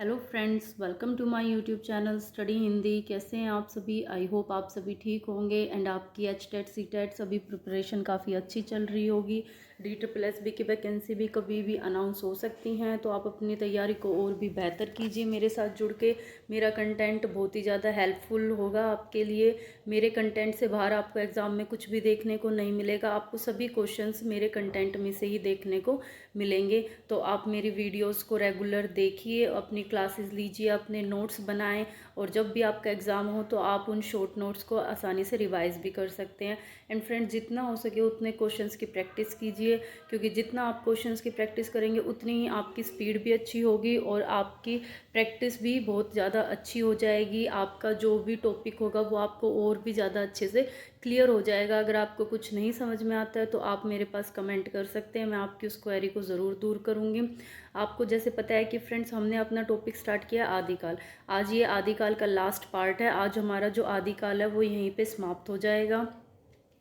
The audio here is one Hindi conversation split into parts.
Hello friends, welcome to my YouTube channel study Hindi. कैसे हैं आप सभी? आई होप आप सभी ठीक होंगे एंड आपकी एच टेट सी टेट सभी प्रिपरेशन काफ़ी अच्छी चल रही होगी। DSSB की वैकेंसी भी कभी भी अनाउंस हो सकती हैं, तो आप अपनी तैयारी को और भी बेहतर कीजिए मेरे साथ जुड़ के। मेरा कंटेंट बहुत ही ज़्यादा हेल्पफुल होगा आपके लिए। मेरे कंटेंट से बाहर आपको एग्ज़ाम में कुछ भी देखने को नहीं मिलेगा। आपको सभी क्वेश्चंस मेरे कंटेंट में से ही देखने को मिलेंगे। तो आप मेरी वीडियोस को रेगुलर देखिए, अपनी क्लासेस लीजिए, अपने नोट्स बनाएं और जब भी आपका एग्ज़ाम हो तो आप उन शॉर्ट नोट्स को आसानी से रिवाइज भी कर सकते हैं। एंड फ्रेंड्स, जितना हो सके उतने क्वेश्चंस की प्रैक्टिस कीजिए, क्योंकि जितना आप क्वेश्चंस की प्रैक्टिस करेंगे उतनी ही आपकी स्पीड भी अच्छी होगी और आपकी प्रैक्टिस भी बहुत ज़्यादा अच्छी हो जाएगी। आपका जो भी टॉपिक होगा वो आपको और भी ज़्यादा अच्छे से क्लियर हो जाएगा। अगर आपको कुछ नहीं समझ में आता है तो आप मेरे पास कमेंट कर सकते हैं, मैं आपकी उस क्वेरी को ज़रूर दूर करूँगी। आपको जैसे पता है कि फ्रेंड्स, हमने अपना टॉपिक स्टार्ट किया आदिकाल। आज ये आदिकाल का लास्ट पार्ट है। आज हमारा जो आदिकाल है वो यहीं पे समाप्त हो जाएगा।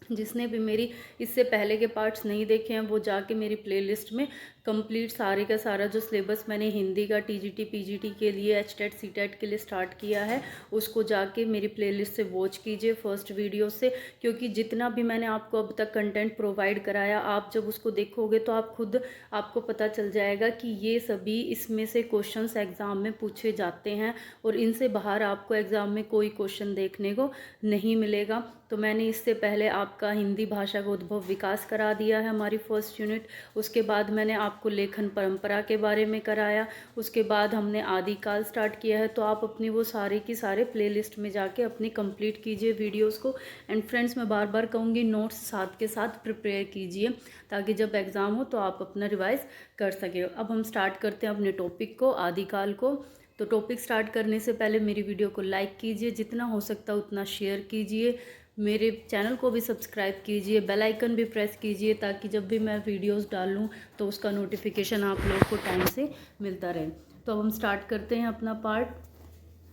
जिसने भी मेरी इससे पहले के पार्ट्स नहीं देखे हैं वो जाके मेरी प्लेलिस्ट में कंप्लीट सारे का सारा जो सिलेबस मैंने हिंदी का TGT PGT के लिए, एच टेट सी टेट के लिए स्टार्ट किया है, उसको जाके मेरी प्लेलिस्ट से वॉच कीजिए फर्स्ट वीडियो से। क्योंकि जितना भी मैंने आपको अब तक कंटेंट प्रोवाइड कराया, आप जब उसको देखोगे तो आपको पता चल जाएगा कि ये सभी इसमें से क्वेश्चंस एग्ज़ाम में पूछे जाते हैं और इनसे बाहर आपको एग्ज़ाम में कोई क्वेश्चन देखने को नहीं मिलेगा। तो मैंने इससे पहले आपका हिंदी भाषा का उद्भव विकास करा दिया है, हमारी फर्स्ट यूनिट। उसके बाद मैंने आपको लेखन परंपरा के बारे में कराया। उसके बाद हमने आदिकाल स्टार्ट किया है। तो आप अपनी वो सारे की सारे प्लेलिस्ट में जाके अपनी कंप्लीट कीजिए वीडियोस को। एंड फ्रेंड्स, मैं बार बार कहूँगी, नोट्स साथ के साथ प्रिपेयर कीजिए ताकि जब एग्ज़ाम हो तो आप अपना रिवाइज कर सकें। अब हम स्टार्ट करते हैं अपने टॉपिक को, आदिकाल को। तो टॉपिक स्टार्ट करने से पहले मेरी वीडियो को लाइक कीजिए, जितना हो सकता है उतना शेयर कीजिए, मेरे चैनल को भी सब्सक्राइब कीजिए, बेल आइकन भी प्रेस कीजिए ताकि जब भी मैं वीडियोस डालूं तो उसका नोटिफिकेशन आप लोगों को टाइम से मिलता रहे। तो अब हम स्टार्ट करते हैं अपना पार्ट।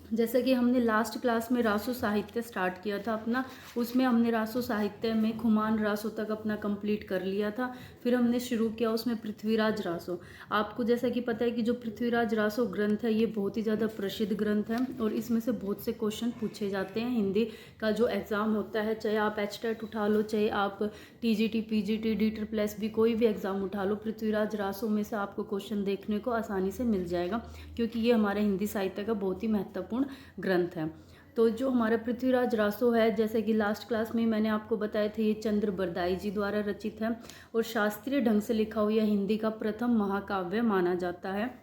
जैसे कि हमने लास्ट क्लास में रासो साहित्य स्टार्ट किया था अपना, उसमें हमने रासो साहित्य में खुमान रासो तक अपना कंप्लीट कर लिया था। फिर हमने शुरू किया उसमें पृथ्वीराज रासो। आपको जैसा कि पता है कि जो पृथ्वीराज रासो ग्रंथ है ये बहुत ही ज़्यादा प्रसिद्ध ग्रंथ है और इसमें से बहुत से क्वेश्चन पूछे जाते हैं। हिंदी का जो एग्ज़ाम होता है, चाहे आप एच टेट उठा लो, चाहे आप TGT PGT DSSB कोई भी एग्ज़ाम उठा लो, पृथ्वीराज रासो में से आपको क्वेश्चन देखने को आसानी से मिल जाएगा, क्योंकि ये हमारे हिंदी साहित्य का बहुत ही महत्वपूर्ण ग्रंथ है। तो जो हमारा पृथ्वीराज रासो है, जैसे कि लास्ट क्लास में मैंने आपको बताया था, ये चंद्र बरदाई जी द्वारा रचित है और शास्त्रीय ढंग से लिखा हुआ हिंदी का प्रथम महाकाव्य माना जाता है।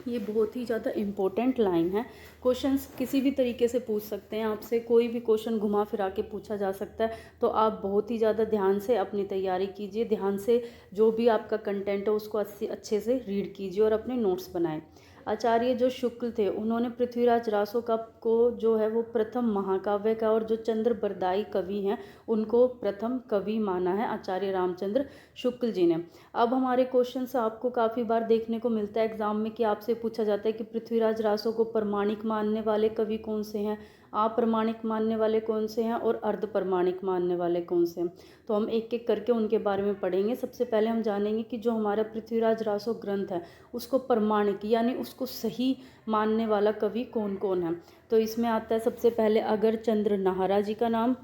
ये बहुत ही ज़्यादा इम्पोर्टेंट लाइन है। क्वेश्चंस किसी भी तरीके से पूछ सकते हैं आपसे, कोई भी क्वेश्चन घुमा फिरा के पूछा जा सकता है। तो आप बहुत ही ज़्यादा ध्यान से अपनी तैयारी कीजिए, ध्यान से जो भी आपका कंटेंट है उसको अच्छे से रीड कीजिए और अपने नोट्स बनाएं। आचार्य जो शुक्ल थे, उन्होंने पृथ्वीराज रासो का को जो है वो प्रथम महाकाव्य का, और जो चंद्र बरदाई कवि हैं उनको प्रथम कवि माना है आचार्य रामचंद्र शुक्ल जी ने। अब हमारे क्वेश्चन से आपको काफ़ी बार देखने को मिलता है एग्जाम में कि आपसे पूछा जाता है कि पृथ्वीराज रासो को प्रमाणिक मानने वाले कवि कौन से हैं, अप्रमाणिक मानने वाले कौन से हैं और अर्ध प्रमाणिक मानने वाले कौन से हैं। तो हम एक एक करके उनके बारे में पढ़ेंगे। सबसे पहले हम जानेंगे कि जो हमारा पृथ्वीराज रासो ग्रंथ है उसको प्रमाणिक यानी उसको सही मानने वाला कवि कौन कौन है। तो इसमें आता है सबसे पहले अगर चंद्र नाहरा जी का नाम।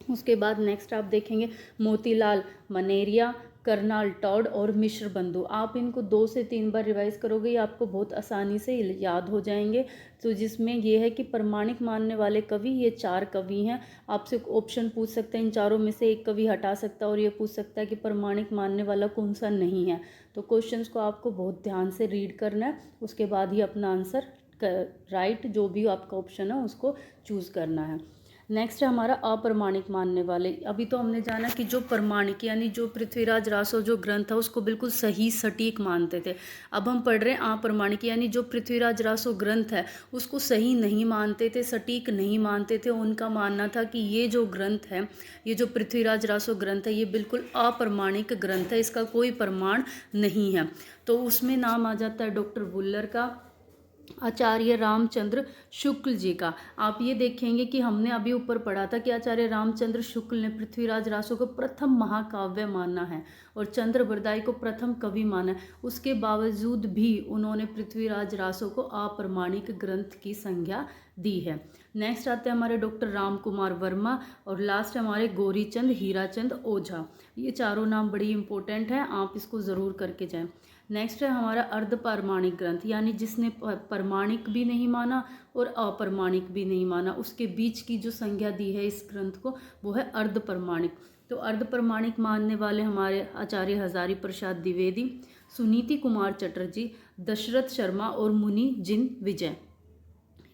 उसके बाद नेक्स्ट आप देखेंगे मोतीलाल मनेरिया, करनाल टॉड और मिश्र बंधु। आप इनको 2 से 3 बार रिवाइज करोगे, ये आपको बहुत आसानी से याद हो जाएंगे। तो जिसमें ये है कि प्रमाणिक मानने वाले कवि ये 4 कवि हैं। आपसे ऑप्शन पूछ सकते हैं, इन चारों में से एक कवि हटा सकता है और ये पूछ सकता है कि प्रमाणिक मानने वाला कौन सा नहीं है। तो क्वेश्चंस को आपको बहुत ध्यान से रीड करना है, उसके बाद ही अपना आंसर राइट जो भी आपका ऑप्शन है उसको चूज़ करना है। नेक्स्ट है हमारा अप्रमाणिक मानने वाले। अभी तो हमने जाना कि जो प्रमाणिक यानी जो पृथ्वीराज रासो जो ग्रंथ है उसको बिल्कुल सही सटीक मानते थे। अब हम पढ़ रहे हैं अप्रमाणिक यानी जो पृथ्वीराज रासो ग्रंथ है उसको सही नहीं मानते थे, सटीक नहीं मानते थे। उनका मानना था कि ये जो ग्रंथ है, ये जो पृथ्वीराज रासो ग्रंथ है, ये बिल्कुल अप्रमाणिक ग्रंथ है, इसका कोई प्रमाण नहीं है। तो उसमें नाम आ जाता है डॉक्टर वुल्लर का, आचार्य रामचंद्र शुक्ल जी का। आप ये देखेंगे कि हमने अभी ऊपर पढ़ा था कि आचार्य रामचंद्र शुक्ल ने पृथ्वीराज रासो को प्रथम महाकाव्य माना है और चंद्र बरदाई को प्रथम कवि माना है। उसके बावजूद भी उन्होंने पृथ्वीराज रासो को अप्रमाणिक ग्रंथ की संज्ञा दी है। नेक्स्ट आते हैं हमारे डॉक्टर राम कुमार वर्मा और लास्ट हमारे गौरीचंद हीराचंद ओझा। ये चारों नाम बड़ी इंपॉर्टेंट हैं, आप इसको ज़रूर करके जाएं। नेक्स्ट है हमारा अर्ध प्रमाणिक ग्रंथ, यानी जिसने प्रमाणिक भी नहीं माना और अप्रमाणिक भी नहीं माना, उसके बीच की जो संज्ञा दी है इस ग्रंथ को वो है अर्ध प्रमाणिक। तो अर्ध प्रमाणिक मानने वाले हमारे आचार्य हजारी प्रसाद द्विवेदी, सुनीति कुमार चटर्जी, दशरथ शर्मा और मुनि जिन विजय।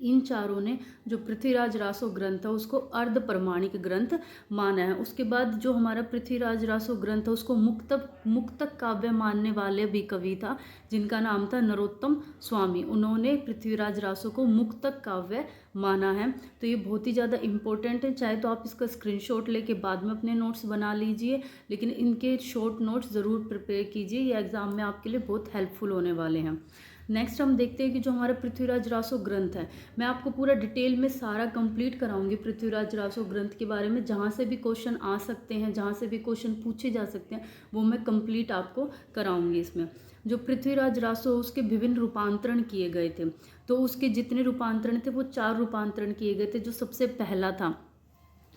इन चारों ने जो पृथ्वीराज रासो ग्रंथ है उसको अर्ध प्रमाणिक ग्रंथ माना है। उसके बाद जो हमारा पृथ्वीराज रासो ग्रंथ है उसको मुक्तक काव्य मानने वाले भी कवि था जिनका नाम था नरोत्तम स्वामी। उन्होंने पृथ्वीराज रासो को मुक्तक काव्य माना है। तो ये बहुत ही ज़्यादा इंपॉर्टेंट है, चाहे तो आप इसका स्क्रीनशॉट लेके बाद में अपने नोट्स बना लीजिए, लेकिन इनके शॉर्ट नोट्स ज़रूर प्रिपेयर कीजिए, ये एग्ज़ाम में आपके लिए बहुत हेल्पफुल होने वाले हैं। नेक्स्ट हम देखते हैं कि जो हमारा पृथ्वीराज रासो ग्रंथ है, मैं आपको पूरा डिटेल में सारा कंप्लीट कराऊंगी पृथ्वीराज रासो ग्रंथ के बारे में। जहाँ से भी क्वेश्चन आ सकते हैं, जहाँ से भी क्वेश्चन पूछे जा सकते हैं, वो मैं कंप्लीट आपको कराऊंगी। इसमें जो पृथ्वीराज रासो उसके विभिन्न रूपांतरण किए गए थे, तो उसके जितने रूपांतरण थे वो 4 रूपांतरण किए गए थे। जो सबसे पहला था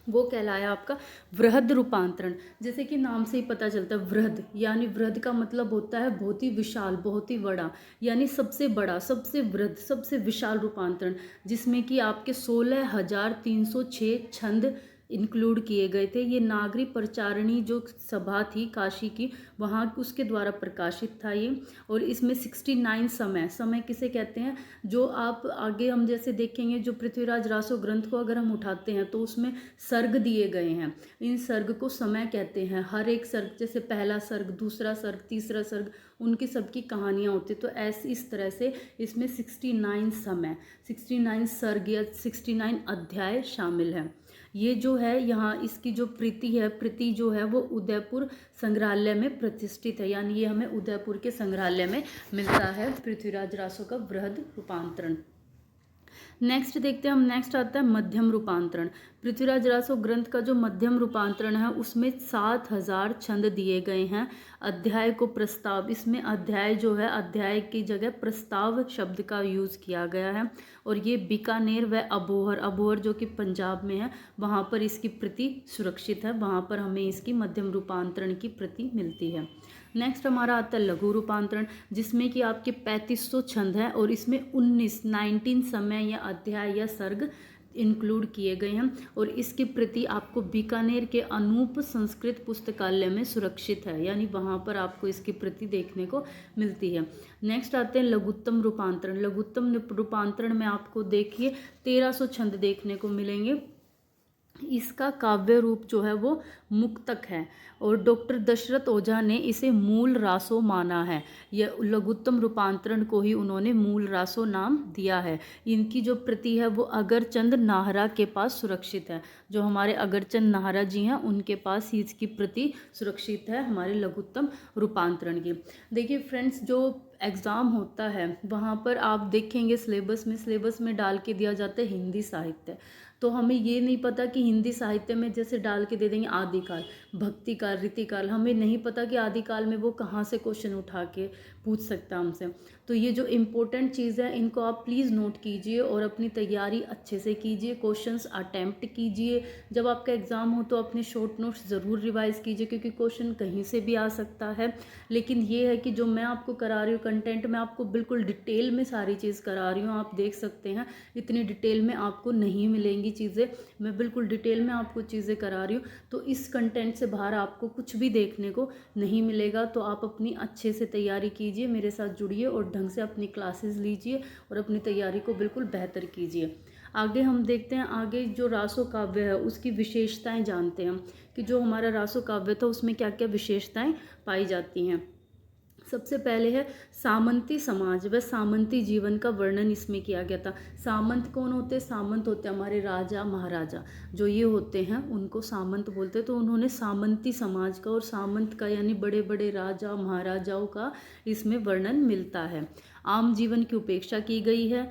वो कहलाया आपका वृहद रूपांतरण। जैसे कि नाम से ही पता चलता है वृहद, यानी वृहद का मतलब होता है बहुत ही विशाल, बहुत ही बड़ा, यानी सबसे बड़ा, सबसे वृहद, सबसे विशाल रूपांतरण, जिसमें कि आपके 16,306 छंद इंक्लूड किए गए थे। ये नागरी प्रचारणी जो सभा थी काशी की, वहाँ उसके द्वारा प्रकाशित था ये। और इसमें 69 समय किसे कहते हैं, जो आप आगे हम जैसे देखेंगे, जो पृथ्वीराज रासो ग्रंथ को अगर हम उठाते हैं तो उसमें सर्ग दिए गए हैं, इन सर्ग को समय कहते हैं। हर एक सर्ग, जैसे पहला सर्ग, दूसरा सर्ग, तीसरा सर्ग, उनकी सबकी कहानियाँ होती। तो ऐसे इस तरह से इसमें 69 सर्ग या 69 अध्याय शामिल हैं। ये जो है यहाँ इसकी जो प्रति जो है वो उदयपुर संग्रहालय में प्रतिष्ठित है, यानी ये हमें उदयपुर के संग्रहालय में मिलता है पृथ्वीराज रासो का वृहद रूपांतरण। नेक्स्ट देखते हैं हम, नेक्स्ट आता है मध्यम रूपांतरण। पृथ्वीराज रासो ग्रंथ का जो मध्यम रूपांतरण है उसमें 7,000 छंद दिए गए हैं। अध्याय को प्रस्ताव, इसमें अध्याय जो है, अध्याय की जगह प्रस्ताव शब्द का यूज़ किया गया है। और ये बीकानेर व अबोहर जो कि पंजाब में है, वहाँ पर इसकी प्रति सुरक्षित है, वहाँ पर हमें इसकी मध्यम रूपांतरण की प्रति मिलती है। नेक्स्ट हमारा आता है लघु रूपांतरण, जिसमें कि आपके 3500 छंद हैं और इसमें 19 समय या अध्याय या सर्ग इंक्लूड किए गए हैं। और इसकी प्रति आपको बीकानेर के अनूप संस्कृत पुस्तकालय में सुरक्षित है, यानी वहाँ पर आपको इसकी प्रति देखने को मिलती है। नेक्स्ट आते हैं लघुत्तम रूपांतरण। लघुत्तम रूपांतरण में आपको देखिए 1300 छंद देखने को मिलेंगे। इसका काव्य रूप जो है वो मुक्तक है और डॉक्टर दशरथ ओझा ने इसे मूल रासो माना है। यह लघुत्तम रूपांतरण को ही उन्होंने मूल रासो नाम दिया है। इनकी जो प्रति है वो अगरचंद नाहरा के पास सुरक्षित है। जो हमारे अगरचंद नाहरा जी हैं उनके पास ही इसकी प्रति सुरक्षित है, हमारे लघुत्तम रूपांतरण की। देखिए फ्रेंड्स, जो एग्ज़ाम होता है वहाँ पर आप देखेंगे सिलेबस में डाल के दिया जाता है हिंदी साहित्य। तो हमें ये नहीं पता कि हिंदी साहित्य में जैसे डाल के दे देंगे आदिकाल, भक्तिकाल, रीतिकाल, हमें नहीं पता कि आदिकाल में वो कहाँ से क्वेश्चन उठा के पूछ सकता है हमसे। तो ये जो इम्पोर्टेंट चीज़ है इनको आप प्लीज़ नोट कीजिए और अपनी तैयारी अच्छे से कीजिए, क्वेश्चंस अटैम्प्ट कीजिए। जब आपका एग्ज़ाम हो तो अपने शॉर्ट नोट्स ज़रूर रिवाइज़ कीजिए, क्योंकि क्वेश्चन कहीं से भी आ सकता है। लेकिन ये है कि जो मैं आपको करा रही हूँ कंटेंट, मैं आपको बिल्कुल डिटेल में सारी चीज़ करा रही हूँ। आप देख सकते हैं इतनी डिटेल में आपको नहीं मिलेंगी चीज़ें, मैं बिल्कुल डिटेल में आपको चीज़ें करा रही हूँ। तो इस कंटेंट से बाहर आपको कुछ भी देखने को नहीं मिलेगा। तो आप अपनी अच्छे से तैयारी कीजिए, मेरे साथ जुड़िए और ढंग से अपनी क्लासेस लीजिए और अपनी तैयारी को बिल्कुल बेहतर कीजिए। आगे हम देखते हैं, आगे जो रासो काव्य है उसकी विशेषताएं जानते हैं कि जो हमारा रासो काव्य था उसमें क्या क्या विशेषताएं पाई जाती हैं। सबसे पहले है सामंती समाज व सामंती जीवन का वर्णन इसमें किया गया था। सामंत कौन होते हैं? सामंत होते हैं हमारे राजा महाराजा, जो ये होते हैं उनको सामंत बोलते हैं। तो उन्होंने सामंती समाज का और सामंत का यानी बड़े बड़े राजा महाराजाओं का इसमें वर्णन मिलता है। आम जीवन की उपेक्षा की गई है।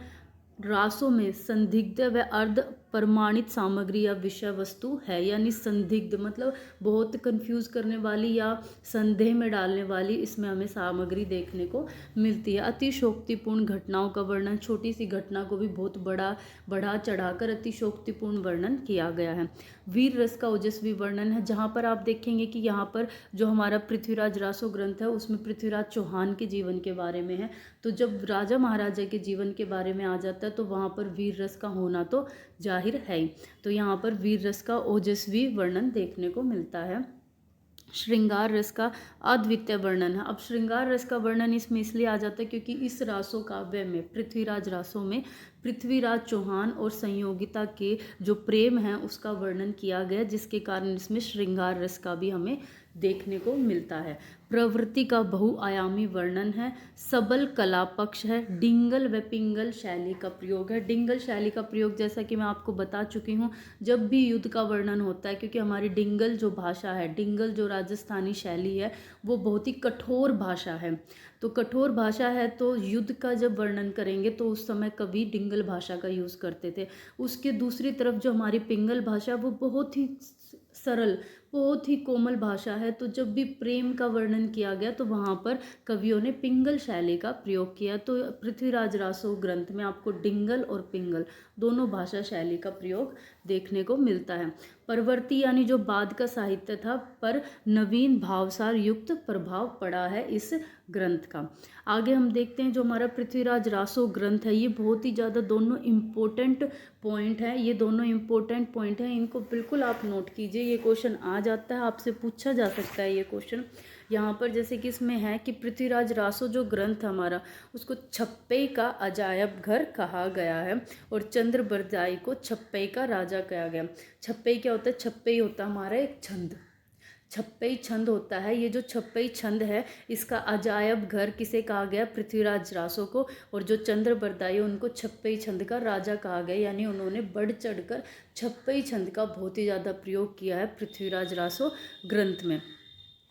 रासों में संदिग्ध व अर्ध प्रमाणित सामग्री या विषय वस्तु है, यानी संदिग्ध मतलब बहुत कंफ्यूज करने वाली या संदेह में डालने वाली इसमें हमें सामग्री देखने को मिलती है। अतिशोक्तिपूर्ण घटनाओं का वर्णन, छोटी सी घटना को भी बहुत बढ़ा चढ़ाकर अतिशोक्तिपूर्ण वर्णन किया गया है। वीर रस का ओजस्वी वर्णन है, जहाँ पर आप देखेंगे कि यहाँ पर जो हमारा पृथ्वीराज रासो ग्रंथ है उसमें पृथ्वीराज चौहान के जीवन के बारे में है। तो जब राजा महाराजा के जीवन के बारे में आ जाता है तो वहाँ पर वीर रस का होना तो जाहिर है ही। तो यहाँ पर वीर रस का ओजस्वी वर्णन देखने को मिलता है। श्रृंगार रस का अद्वितीय वर्णन है। अब श्रृंगार रस का वर्णन इसमें इसलिए आ जाता है क्योंकि इस रासो काव्य में, पृथ्वीराज रासो में पृथ्वीराज चौहान और संयोगिता के जो प्रेम है उसका वर्णन किया गया, जिसके कारण इसमें श्रृंगार रस का भी हमें देखने को मिलता है। प्रवृत्ति का बहुआयामी वर्णन है। सबल कला पक्ष है। डिंगल व पिंगल शैली का प्रयोग है। डिंगल शैली का प्रयोग जैसा कि मैं आपको बता चुकी हूँ, जब भी युद्ध का वर्णन होता है, क्योंकि हमारी डिंगल जो भाषा है, डिंगल जो राजस्थानी शैली है वो बहुत ही कठोर भाषा है। तो कठोर भाषा है तो युद्ध का जब वर्णन करेंगे तो उस समय कवि डिंगल भाषा का यूज़ करते थे। उसके दूसरी तरफ जो हमारी पिंगल भाषा वो बहुत ही सरल, बहुत ही कोमल भाषा है। तो जब भी प्रेम का वर्णन किया गया तो वहाँ पर कवियों ने पिंगल शैली का प्रयोग किया। तो पृथ्वीराज रासो ग्रंथ में आपको डिंगल और पिंगल दोनों भाषा शैली का प्रयोग देखने को मिलता है। परवर्ती यानी जो बाद का साहित्य था पर नवीन भावसार युक्त प्रभाव पड़ा है इस ग्रंथ का। आगे हम देखते हैं जो हमारा पृथ्वीराज रासो ग्रंथ है, ये बहुत ही ज़्यादा दोनों इम्पोर्टेंट पॉइंट है। ये दोनों इम्पोर्टेंट पॉइंट हैं, इनको बिल्कुल आप नोट कीजिए। ये क्वेश्चन आ जाता है, आपसे पूछा जा सकता है ये क्वेश्चन यहाँ पर। जैसे कि इसमें है कि पृथ्वीराज रासो जो ग्रंथ हमारा उसको छप्पे का अजायब घर कहा गया है और चंद्रबरदाई को छप्पे का राजा कहा गया। छप्पे क्या होता है? छप्पे होता है हमारा एक छंद, छप्पई छंद होता है। ये जो छप्पई छंद है इसका अजायब घर किसे कहा गया? पृथ्वीराज रासो को। और जो चंद्रबरदाई उनको छप्पई छंद का राजा कहा गया, यानी उन्होंने बढ़ चढ़कर छप्पई छंद का बहुत ही ज़्यादा प्रयोग किया है पृथ्वीराज रासो ग्रंथ में।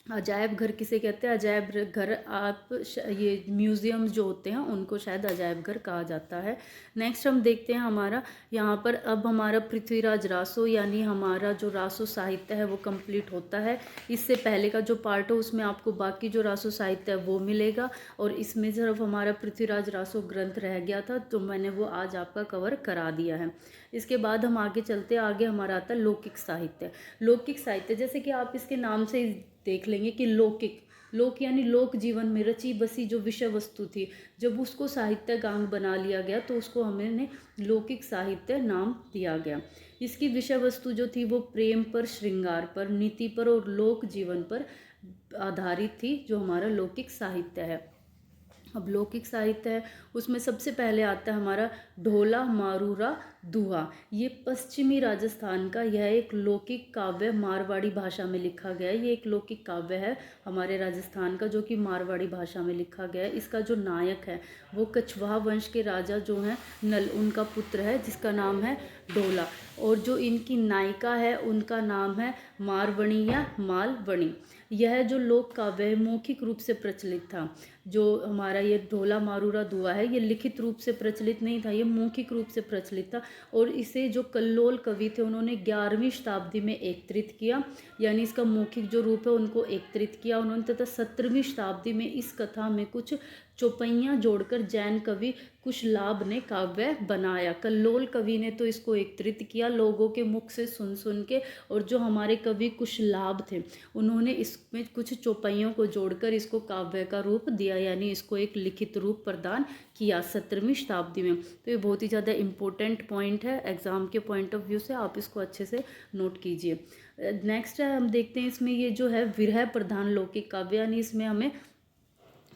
अजायब घर किसे कहते हैं? अजायब घर आप ये म्यूज़ियम्स जो होते हैं उनको शायद अजायब घर कहा जाता है। नेक्स्ट हम देखते हैं हमारा यहाँ पर अब हमारा पृथ्वीराज रासो यानी हमारा जो रासो साहित्य है वो कंप्लीट होता है। इससे पहले का जो पार्ट है उसमें आपको बाकी जो रासो साहित्य है वो मिलेगा और इसमें सिर्फ हमारा पृथ्वीराज रासो ग्रंथ रह गया था, तो मैंने वो आज आपका कवर करा दिया है। इसके बाद हम आगे चलते हैं। आगे हमारा आता है लौकिक साहित्य। लौकिक साहित्य जैसे कि आप इसके नाम से देख लेंगे कि लौकिक, लोक यानी लोक जीवन में रची बसी जो विषय वस्तु थी, जब उसको साहित्यिक बना लिया गया तो उसको हमने लौकिक साहित्य नाम दिया गया। इसकी विषय वस्तु जो थी वो प्रेम पर, श्रृंगार पर, नीति पर और लोक जीवन पर आधारित थी, जो हमारा लौकिक साहित्य है। अब लौकिक साहित्य है उसमें सबसे पहले आता है हमारा ढोला मारूरा दुहा। ये पश्चिमी राजस्थान का यह एक लौकिक काव्य मारवाड़ी भाषा में लिखा गया है। ये एक लौकिक काव्य है हमारे राजस्थान का जो कि मारवाड़ी भाषा में लिखा गया है। इसका जो नायक है वो कछवाहा वंश के राजा जो हैं नल, उनका पुत्र है जिसका नाम है ढोला, और जो इनकी नायिका है उनका नाम है मारवणी या मालवणी। यह जो लोक काव्य है मौखिक रूप से प्रचलित था। जो हमारा ये ढोला मारूरा दुआ है ये लिखित रूप से प्रचलित नहीं था, ये मौखिक रूप से प्रचलित था। और इसे जो कल्लोल कवि थे उन्होंने 11वीं शताब्दी में एकत्रित किया, यानी इसका मौखिक जो रूप है उनको एकत्रित किया उन्होंने, तथा 17वीं शताब्दी में इस कथा में कुछ चौपाइयाँ जोड़कर जैन कवि कुशलाभ ने काव्य बनाया। कल्लोल कवि ने तो इसको एकत्रित किया लोगों के मुख से सुन सुन के, और जो हमारे कवि कुशलाभ थे उन्होंने इसमें कुछ चौपाइयों को जोड़कर इसको काव्य का रूप दिया, यानी इसको एक लिखित रूप प्रदान किया 17वीं शताब्दी में। तो ये बहुत ही ज़्यादा इम्पोर्टेंट पॉइंट है एग्जाम के पॉइंट ऑफ व्यू से, आप इसको अच्छे से नोट कीजिए। नेक्स्ट है हम देखते हैं इसमें ये जो है विरह प्रधान लौकिक काव्य, यानी इसमें हमें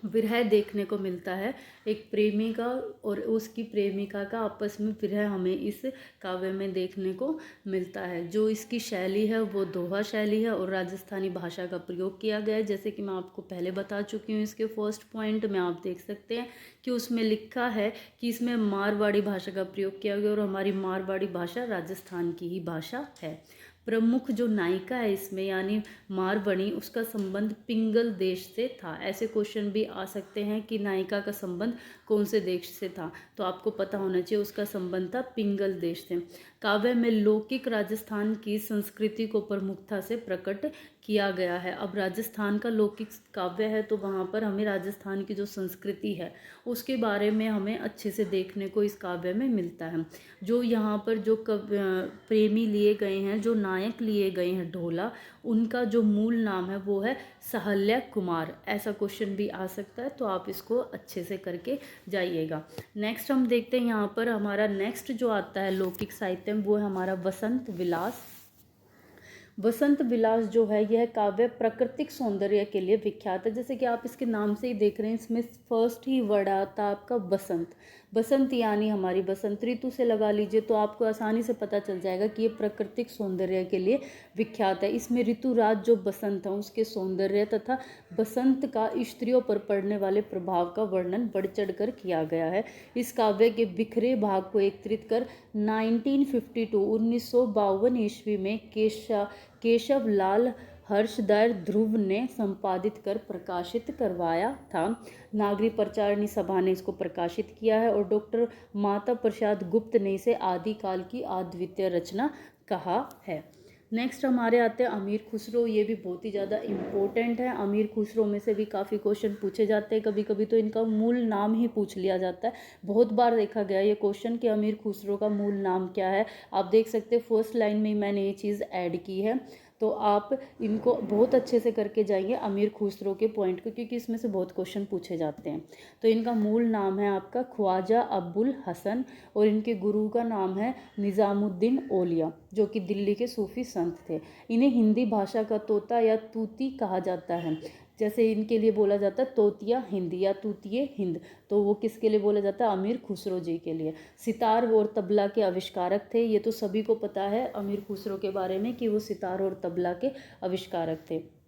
विरह देखने को मिलता है। एक प्रेमिका और उसकी प्रेमिका का आपस में विरह हमें इस काव्य में देखने को मिलता है। जो इसकी शैली है वो दोहा शैली है और राजस्थानी भाषा का प्रयोग किया गया है। जैसे कि मैं आपको पहले बता चुकी हूँ, इसके फर्स्ट पॉइंट में आप देख सकते हैं कि उसमें लिखा है कि इसमें मारवाड़ी भाषा का प्रयोग किया गया और हमारी मारवाड़ी भाषा राजस्थान की ही भाषा है। प्रमुख जो नायिका है इसमें यानी मारवाणी, उसका संबंध पिंगल देश से था। ऐसे क्वेश्चन भी आ सकते हैं कि नायिका का संबंध कौन से देश से था, तो आपको पता होना चाहिए उसका संबंध था पिंगल देश से। काव्य में लौकिक राजस्थान की संस्कृति को प्रमुखता से प्रकट किया गया है। अब राजस्थान का लौकिक काव्य है तो वहाँ पर हमें राजस्थान की जो संस्कृति है उसके बारे में हमें अच्छे से देखने को इस काव्य में मिलता है। जो यहाँ पर जो प्रेमी लिए गए हैं, जो नायक लिए गए हैं ढोला, उनका जो मूल नाम है वो है सहल्या कुमार। ऐसा क्वेश्चन भी आ सकता है, तो आप इसको अच्छे से करके जाइएगा। नेक्स्ट हम देखते हैं यहाँ पर हमारा नेक्स्ट जो आता है लौकिक साहित्य में, वो है हमारा वसंत विलास। वसंत विलास जो है यह काव्य प्राकृतिक सौंदर्य के लिए विख्यात है। जैसे कि आप इसके नाम से ही देख रहे हैं, इसमें फर्स्ट ही वर्ड आता है आपका बसंत। बसंत यानी हमारी बसंत ऋतु से लगा लीजिए तो आपको आसानी से पता चल जाएगा कि ये प्राकृतिक सौंदर्य के लिए विख्यात है। इसमें ऋतुराज जो बसंत है उसके सौंदर्य तथा बसंत का स्त्रियों पर पड़ने वाले प्रभाव का वर्णन बढ़ चढ़ कर किया गया है। इस काव्य के बिखरे भाग को एकत्रित कर 1952 ईस्वी में केशव लाल हर्षदर ध्रुव ने संपादित कर प्रकाशित करवाया था। नागरिक प्रचारणी सभा ने इसको प्रकाशित किया है और डॉक्टर माता प्रसाद गुप्त ने इसे आदिकाल की अद्वितीय रचना कहा है। नेक्स्ट हमारे आते हैं अमीर खुसरो। ये भी बहुत ही ज़्यादा इम्पोर्टेंट है। अमीर खुसरो में से भी काफ़ी क्वेश्चन पूछे जाते हैं, कभी कभी तो इनका मूल नाम ही पूछ लिया जाता है। बहुत बार देखा गया ये क्वेश्चन कि अमीर खुसरो का मूल नाम क्या है। आप देख सकते हैं फर्स्ट लाइन में ही मैंने ये चीज़ ऐड की है, तो आप इनको बहुत अच्छे से करके जाइए अमीर खुसरो के पॉइंट को, क्योंकि इसमें से बहुत क्वेश्चन पूछे जाते हैं। तो इनका मूल नाम है आपका ख्वाजा अब्बुल हसन और इनके गुरु का नाम है निज़ामुद्दीन औलिया, जो कि दिल्ली के सूफी संत थे। इन्हें हिंदी भाषा का तोता या तूती कहा जाता है। जैसे इनके लिए बोला जाता है तोतिया हिंद या तूतिये हिंद, तो वो किसके लिए बोला जाता है? अमीर खुसरो जी के लिए। सितार और तबला के आविष्कारक थे। ये तो सभी को पता है अमीर खुसरो के बारे में कि वो सितार और तबला के आविष्कारक थे।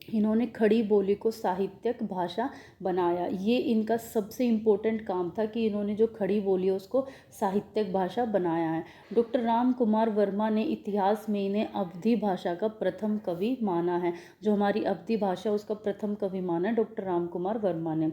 इन्होंने खड़ी बोली को साहित्यिक भाषा बनाया। ये इनका सबसे इम्पोर्टेंट काम था कि इन्होंने जो खड़ी बोली है उसको साहित्यिक भाषा बनाया है। डॉक्टर राम कुमार वर्मा ने इतिहास में इन्हें अवधी भाषा का प्रथम कवि माना है। जो हमारी अवधी भाषा उसका प्रथम कवि माना है डॉक्टर राम कुमार वर्मा ने।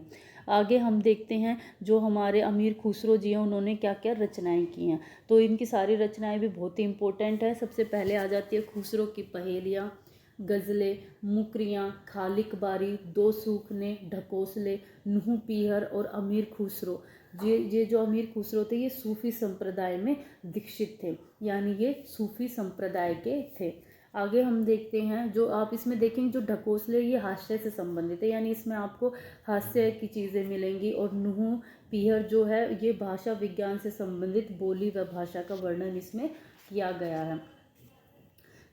आगे हम देखते हैं जो हमारे अमीर खुसरो जी हैं उन्होंने क्या क्या रचनाएं की हैं। तो इनकी सारी रचनाएं भी बहुत ही इम्पोर्टेंट है। सबसे पहले आ जाती है खुसरो की पहेलियाँ, गज़लें, मुकरियाँ, खालिक बारी, दो सूखने, ढकोसले, नूह पीहर और अमीर खुसरो। ये जो अमीर खुसरो थे ये सूफी संप्रदाय में दीक्षित थे, यानी ये सूफी संप्रदाय के थे। आगे हम देखते हैं जो आप इसमें देखेंगे जो ढकोसले ये हास्य से संबंधित है, यानी इसमें आपको हास्य की चीज़ें मिलेंगी। और नूह पीहर जो है ये भाषा विज्ञान से संबंधित बोली व भाषा का वर्णन इसमें किया गया है।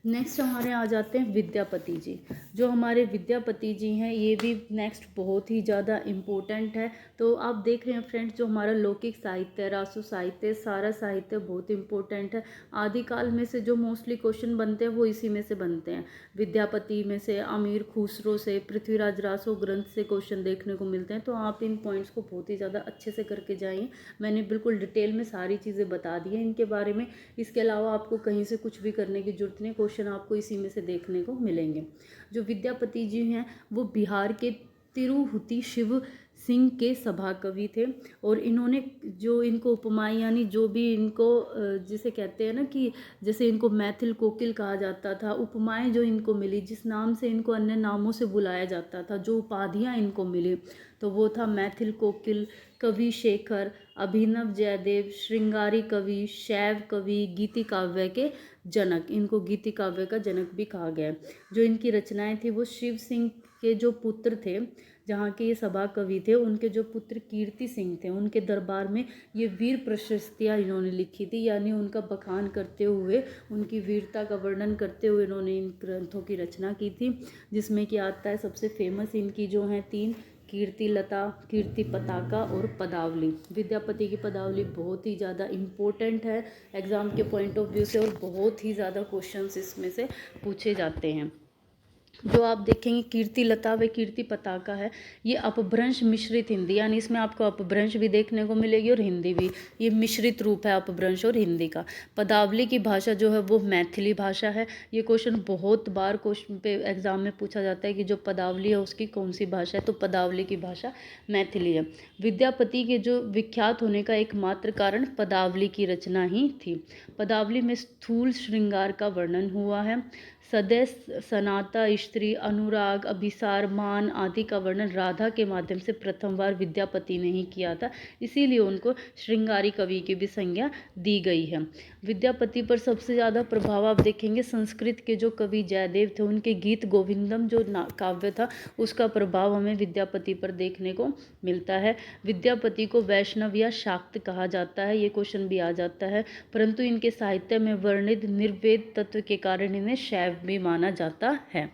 नेक्स्ट हमारे आ जाते हैं विद्यापति जी। जो हमारे विद्यापति जी हैं ये भी नेक्स्ट बहुत ही ज़्यादा इम्पोर्टेंट है। तो आप देख रहे हैं फ्रेंड्स जो हमारा लौकिक साहित्य, रासु साहित्य, सारा साहित्य बहुत इम्पोर्टेंट है। आदिकाल में से जो मोस्टली क्वेश्चन बनते हैं वो इसी में से बनते हैं। विद्यापति में से, अमीर खुसरो से, पृथ्वीराज रासो ग्रंथ से क्वेश्चन देखने को मिलते हैं। तो आप इन पॉइंट्स को बहुत ही ज़्यादा अच्छे से करके जाइए। मैंने बिल्कुल डिटेल में सारी चीज़ें बता दी हैं इनके बारे में। इसके अलावा आपको कहीं से कुछ भी करने की जरूरत नहीं, क्वेश्चन आपको इसी में से देखने को मिलेंगे। जो विद्यापति जी हैं वो बिहार के तिरुहुति शिव सिंह के सभा कवि थे। और इन्होंने जो इनको उपमाएं यानी जो भी इनको जिसे कहते हैं ना कि जैसे इनको मैथिल कोकिल कहा जाता था, उपमाएं जो इनको मिली, जिस नाम से इनको अन्य नामों से बुलाया जाता था, जो उपाधियां इनको मिली, तो वो था मैथिल कोकिल, कवि शेखर, अभिनव जयदेव, श्रृंगारी कवि, शैव कवि, गीति काव्य के जनक। इनको गीति काव्य का जनक भी कहा गया। जो इनकी रचनाएं थी वो शिव सिंह के जो पुत्र थे, जहाँ के ये सभा कवि थे, उनके जो पुत्र कीर्ति सिंह थे, उनके दरबार में ये वीर प्रशस्तियाँ इन्होंने लिखी थी, यानी उनका बखान करते हुए, उनकी वीरता का वर्णन करते हुए इन्होंने इन ग्रंथों की रचना की थी। जिसमें कि आता है सबसे फेमस इनकी जो हैं 3 कीर्ति लता, कीर्ति पताका और पदावली। विद्यापति की पदावली बहुत ही ज़्यादा इम्पोर्टेंट है एग्ज़ाम के पॉइंट ऑफ व्यू से, और बहुत ही ज़्यादा क्वेश्चंस इसमें से पूछे जाते हैं। जो आप देखेंगे कीर्ति लता व कीर्ति पताका है, ये अपभ्रंश मिश्रित हिंदी, यानी इसमें आपको अपभ्रंश भी देखने को मिलेगी और हिंदी भी, ये मिश्रित रूप है अपभ्रंश और हिंदी का। पदावली की भाषा जो है वो मैथिली भाषा है। ये क्वेश्चन बहुत बार क्वेश्चन पे एग्जाम में पूछा जाता है कि जो पदावली है उसकी कौन सी भाषा है, तो पदावली की भाषा मैथिली है। विद्यापति के जो विख्यात होने का एकमात्र कारण पदावली की रचना ही थी। पदावली में स्थूल श्रृंगार का वर्णन हुआ है। सदैव सनाता, स्त्री, अनुराग, अभिसार, मान आदि का वर्णन राधा के माध्यम से प्रथम बार विद्यापति ने ही किया था, इसीलिए उनको श्रृंगारी कवि की भी संज्ञा दी गई है। विद्यापति पर सबसे ज़्यादा प्रभाव आप देखेंगे संस्कृत के जो कवि जयदेव थे, उनके गीत गोविंदम जो काव्य था उसका प्रभाव हमें विद्यापति पर देखने को मिलता है। विद्यापति को वैष्णव या शाक्त कहा जाता है, ये क्वेश्चन भी आ जाता है, परंतु इनके साहित्य में वर्णित निर्वेद तत्व के कारण इन्हें शैव भी माना जाता है।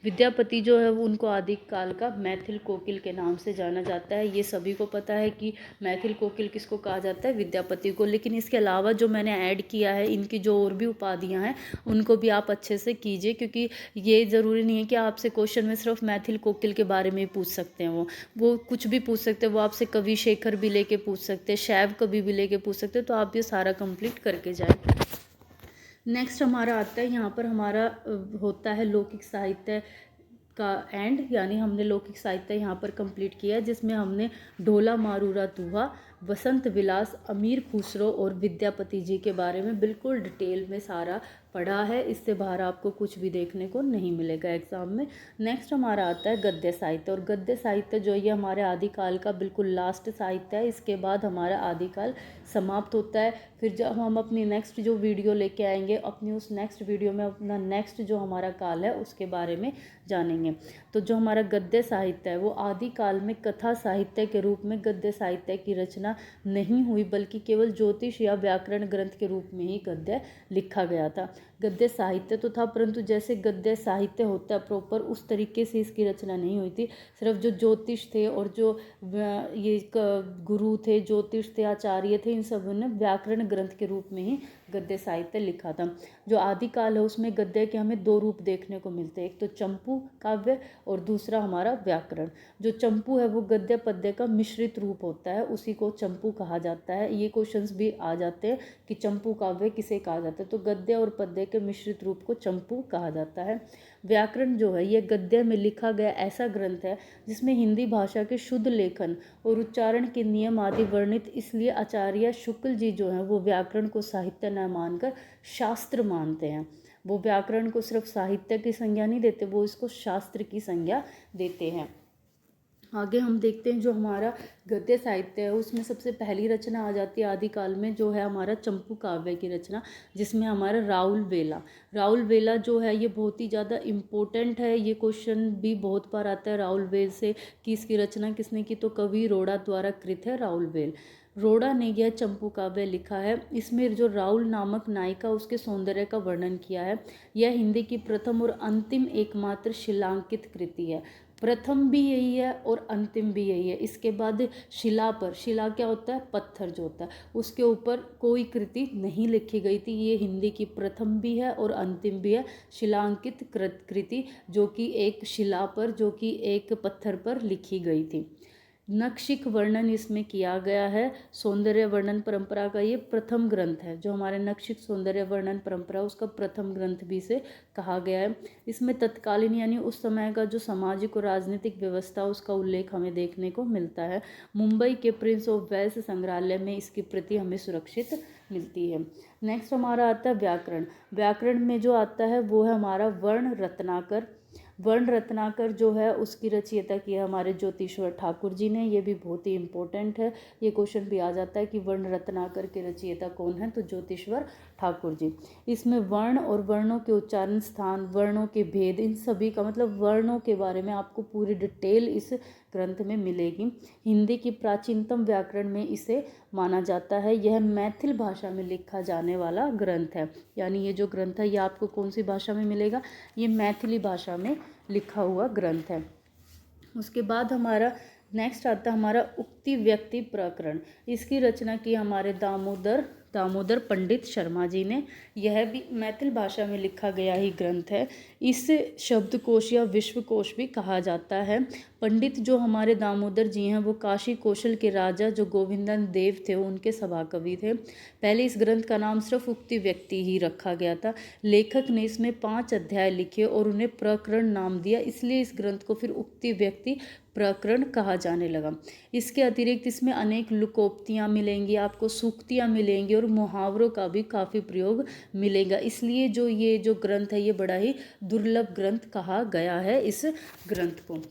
विद्यापति जो है वो उनको आदिकाल का मैथिल कोकिल के नाम से जाना जाता है। ये सभी को पता है कि मैथिल कोकिल किसको कहा जाता है, विद्यापति को। लेकिन इसके अलावा जो मैंने ऐड किया है, इनकी जो और भी उपाधियां हैं उनको भी आप अच्छे से कीजिए, क्योंकि ये ज़रूरी नहीं है कि आपसे क्वेश्चन में सिर्फ मैथिल कोकिल के बारे में ही पूछ सकते हैं। वो कुछ भी पूछ सकते हैं, वो आपसे कवि शेखर भी लेके पूछ सकते हैं, शैव कवि भी लेके पूछ सकते हैं, तो आप ये सारा कंप्लीट करके जाए। नेक्स्ट हमारा आता है, यहाँ पर हमारा होता है लौकिक साहित्य का एंड, यानी हमने लौकिक साहित्य यहाँ पर कंप्लीट किया है, जिसमें हमने ढोला मारूरा तुहा, वसंत विलास, अमीर खुसरो और विद्यापति जी के बारे में बिल्कुल डिटेल में सारा पढ़ा है। इससे बाहर आपको कुछ भी देखने को नहीं मिलेगा एग्जाम में। नेक्स्ट हमारा आता है गद्य साहित्य, और गद्य साहित्य जो ये हमारे आदिकाल का बिल्कुल लास्ट साहित्य है। इसके बाद हमारा आदिकाल समाप्त होता है। फिर जब हम अपनी नेक्स्ट जो वीडियो लेके आएंगे, अपनी उस नेक्स्ट वीडियो में अपना नेक्स्ट जो हमारा काल है उसके बारे में जानेंगे। तो जो हमारा गद्य साहित्य है वो आदिकाल में कथा साहित्य के रूप में गद्य साहित्य की रचना नहीं हुई, बल्कि केवल ज्योतिष या व्याकरण ग्रंथ के रूप में ही गद्य लिखा गया था। गद्य साहित्य तो था, परंतु जैसे गद्य साहित्य होता है प्रॉपर, उस तरीके से इसकी रचना नहीं हुई थी। सिर्फ जो ज्योतिष थे और जो ये गुरु थे, ज्योतिष थे, आचार्य थे, इन सब ने व्याकरण ग्रंथ के रूप में ही गद्य साहित्य लिखा था। जो आदिकाल है उसमें गद्य के हमें दो रूप देखने को मिलते हैं, एक तो चंपू काव्य और दूसरा हमारा व्याकरण। जो चंपू है वो गद्य पद्य का मिश्रित रूप होता है, उसी को चंपू कहा जाता है। ये क्वेश्चंस भी आ जाते हैं कि चंपू काव्य किसे कहा जाता है, तो गद्य और पद्य के मिश्रित रूप को चंपू कहा जाता है। व्याकरण जो है ये गद्य में लिखा गया ऐसा ग्रंथ है जिसमें हिंदी भाषा के शुद्ध लेखन और उच्चारण के नियम आदि वर्णित, इसलिए आचार्य शुक्ल जी जो हैं वो व्याकरण को साहित्य न मानकर शास्त्र मानते हैं। वो व्याकरण को सिर्फ साहित्य की संज्ञा नहीं देते, वो इसको शास्त्र की संज्ञा देते हैं। आगे हम देखते हैं जो हमारा गद्य साहित्य है उसमें सबसे पहली रचना आ जाती है आदिकाल में, जो है हमारा चंपू काव्य की रचना, जिसमें हमारा राउल वेला जो है ये बहुत ही ज़्यादा इम्पोर्टेंट है। ये क्वेश्चन भी बहुत बार आता है राउल वेल से कि इसकी रचना किसने की, तो कवि रोड़ा द्वारा कृत है राउल वेल। रोड़ा ने यह चंपू काव्य लिखा है। इसमें जो राउल नामक नायिका उसके सौंदर्य का वर्णन किया है। यह हिंदी की प्रथम और अंतिम एकमात्र शिलांकित कृति है। प्रथम भी यही है और अंतिम भी यही है। इसके बाद शिला पर, शिला क्या होता है, पत्थर जो होता है, उसके ऊपर कोई कृति नहीं लिखी गई थी। ये हिंदी की प्रथम भी है और अंतिम भी है शिलांकित कृति, जो कि एक शिला पर, जो कि एक पत्थर पर लिखी गई थी। नक्षिक वर्णन इसमें किया गया है। सौंदर्य वर्णन परंपरा का ये प्रथम ग्रंथ है। जो हमारे नक्षिक सौंदर्य वर्णन परंपरा उसका प्रथम ग्रंथ भी इसे कहा गया है। इसमें तत्कालीन यानी उस समय का जो सामाजिक और राजनीतिक व्यवस्था उसका उल्लेख हमें देखने को मिलता है। मुंबई के प्रिंस ऑफ वेल्स संग्रहालय में इसकी प्रति हमें सुरक्षित मिलती है। नेक्स्ट हमारा आता है व्याकरण। व्याकरण में जो आता है वो है हमारा वर्ण रत्नाकर। वर्ण रत्नाकर जो है उसकी रचयिता की है हमारे ज्योतिश्वर ठाकुर जी ने। ये भी बहुत ही इंपॉर्टेंट है, ये क्वेश्चन भी आ जाता है कि वर्ण रत्नाकर के रचयिता कौन है, तो ज्योतिश्वर ठाकुर जी। इसमें वर्ण और वर्णों के उच्चारण स्थान, वर्णों के भेद, इन सभी का मतलब वर्णों के बारे में आपको पूरी डिटेल इस ग्रंथ में मिलेगी। हिंदी की प्राचीनतम व्याकरण में इसे माना जाता है। यह मैथिल भाषा में लिखा जाने वाला ग्रंथ है। यानी ये जो ग्रंथ है ये आपको कौन सी भाषा में मिलेगा, ये मैथिली भाषा में लिखा हुआ ग्रंथ है। उसके बाद हमारा नेक्स्ट आता है हमारा उक्ति व्यक्ति प्रकरण। इसकी रचना की हमारे दामोदर पंडित शर्मा जी ने। यह भी मैथिल भाषा में लिखा गया ही ग्रंथ है। इस शब्दकोश या विश्वकोश भी कहा जाता है। पंडित जो हमारे दामोदर जी हैं वो काशी कौशल के राजा जो गोविंदन देव थे उनके सभा कवि थे। पहले इस ग्रंथ का नाम सिर्फ उक्ति व्यक्ति ही रखा गया था। लेखक ने इसमें 5 अध्याय लिखे और उन्हें प्रकरण नाम दिया, इसलिए इस ग्रंथ को फिर उक्ति व्यक्ति प्रकरण कहा जाने लगा। इसके अतिरिक्त इसमें अनेक लुकोक्तियाँ मिलेंगी, आपको सूक्तियाँ मिलेंगी और मुहावरों का भी काफ़ी प्रयोग मिलेगा। इसलिए ये जो ग्रंथ है ये बड़ा ही दुर्लभ ग्रंथ कहा गया है इस ग्रंथ को।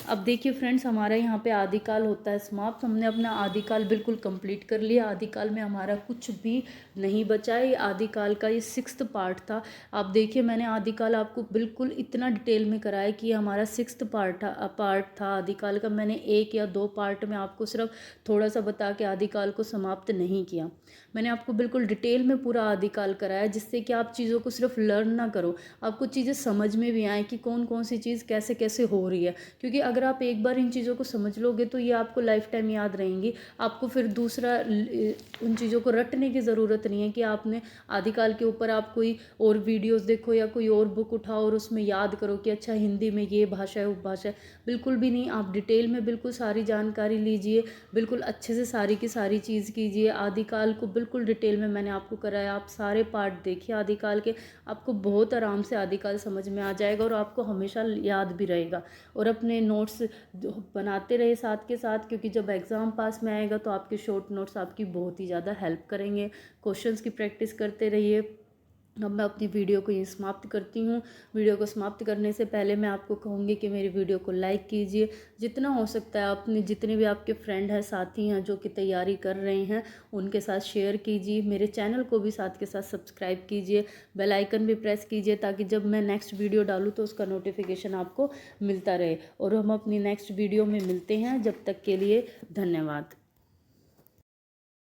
अब देखिए फ्रेंड्स, हमारा यहाँ पे आदिकाल होता है समाप्त। हमने अपना आदिकाल बिल्कुल कंप्लीट कर लिया। आदिकाल में हमारा कुछ भी नहीं बचा है। आदिकाल का ये 6th पार्ट था। आप देखिए मैंने आदिकाल आपको बिल्कुल इतना डिटेल में कराया कि हमारा 6th पार्ट था आदिकाल का। मैंने 1 या 2 पार्ट में आपको सिर्फ थोड़ा सा बता के आदिकाल को समाप्त नहीं किया। मैंने आपको बिल्कुल डिटेल में पूरा आदिकाल कराया, जिससे कि आप चीज़ों को सिर्फ लर्न ना करो, आपको चीज़ें समझ में भी आए कि कौन कौन सी चीज़ कैसे कैसे हो रही है। क्योंकि अगर आप एक बार इन चीज़ों को समझ लोगे तो ये आपको लाइफ टाइम याद रहेंगी। आपको फिर दूसरा उन चीज़ों को रटने की ज़रूरत नहीं है कि आपने आदिकाल के ऊपर आप कोई और वीडियोस देखो या कोई और बुक उठाओ और उसमें याद करो कि अच्छा हिंदी में ये भाषा है उपभाषा है। बिल्कुल भी नहीं। आप डिटेल में बिल्कुल सारी जानकारी लीजिए, बिल्कुल अच्छे से सारी की सारी चीज़ कीजिए। आदिकाल को बिल्कुल डिटेल में मैंने आपको कराया। आप सारे पार्ट देखिए आदिकाल के, आपको बहुत आराम से आदिकाल समझ में आ जाएगा और आपको हमेशा याद भी रहेगा। और अपने नोट्स बनाते रहे साथ के साथ, क्योंकि जब एग्ज़ाम पास में आएगा तो आपके शॉर्ट नोट्स आपकी बहुत ही ज़्यादा हेल्प करेंगे। क्वेश्चंस की प्रैक्टिस करते रहिए। अब मैं अपनी वीडियो को यहीं समाप्त करती हूँ। वीडियो को समाप्त करने से पहले मैं आपको कहूँगी कि मेरी वीडियो को लाइक कीजिए। जितना हो सकता है अपने जितने भी आपके फ्रेंड हैं, साथी हैं जो कि तैयारी कर रहे हैं, उनके साथ शेयर कीजिए। मेरे चैनल को भी साथ के साथ सब्सक्राइब कीजिए, बेल आइकन भी प्रेस कीजिए, ताकि जब मैं नेक्स्ट वीडियो डालूँ तो उसका नोटिफिकेशन आपको मिलता रहे। और हम अपनी नेक्स्ट वीडियो में मिलते हैं। जब तक के लिए धन्यवाद।